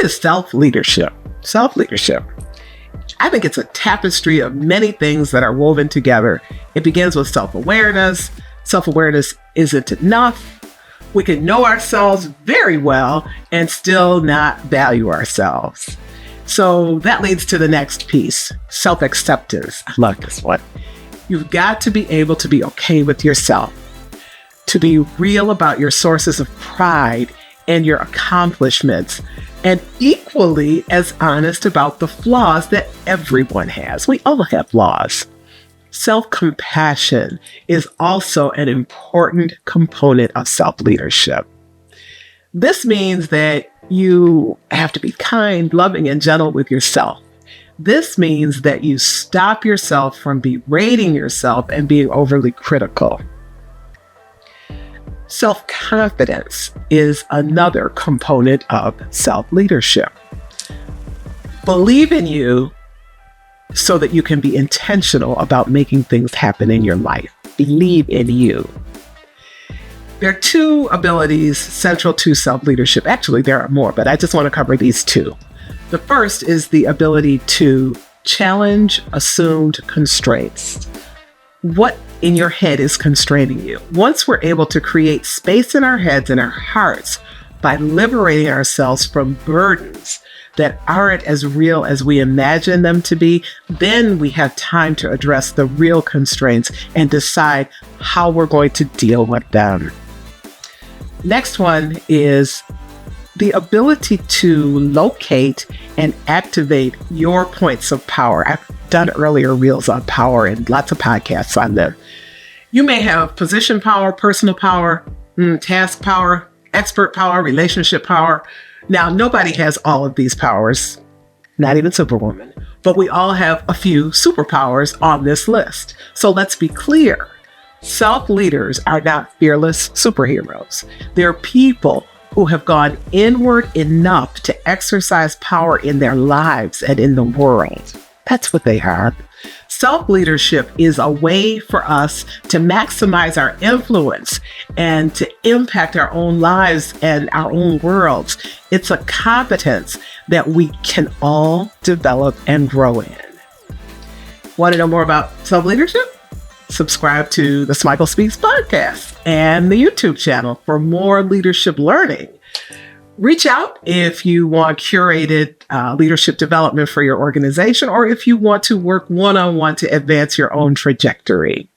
is self-leadership? Self-leadership. I think it's a tapestry of many things that are woven together. It begins with self-awareness. Self-awareness isn't enough. We can know ourselves very well and still not value ourselves. So that leads to the next piece, self-acceptance. I love this one. You've got to be able to be okay with yourself, to be real about your sources of pride and your accomplishments, and equally as honest about the flaws that everyone has. We all have flaws. Self-compassion is also an important component of self-leadership. This means that you have to be kind, loving, and gentle with yourself. This means that you stop yourself from berating yourself and being overly critical. Self-confidence is another component of self-leadership. Believe in you so that you can be intentional about making things happen in your life. Believe in you. There are two abilities central to self-leadership. Actually, there are more, but I just want to cover these two. The first is the ability to challenge assumed constraints. What in your head is constraining you? Once we're able to create space in our heads and our hearts by liberating ourselves from burdens that aren't as real as we imagine them to be, then we have time to address the real constraints and decide how we're going to deal with them. Next one is the ability to locate and activate your points of power. I've done earlier reels on power and lots of podcasts on them. You may have position power, personal power, task power, expert power, relationship power. Now, nobody has all of these powers, not even Superwoman, but we all have a few superpowers on this list. So let's be clear. Self-leaders are not fearless superheroes. They're people who have gone inward enough to exercise power in their lives and in the world. That's what they are. Self-leadership is a way for us to maximize our influence and to impact our own lives and our own worlds. It's a competence that we can all develop and grow in. Want to know more about self-leadership? Subscribe to the Smikle Speaks podcast and the YouTube channel for more leadership learning. Reach out if you want curated leadership development for your organization, or if you want to work one-on-one to advance your own trajectory.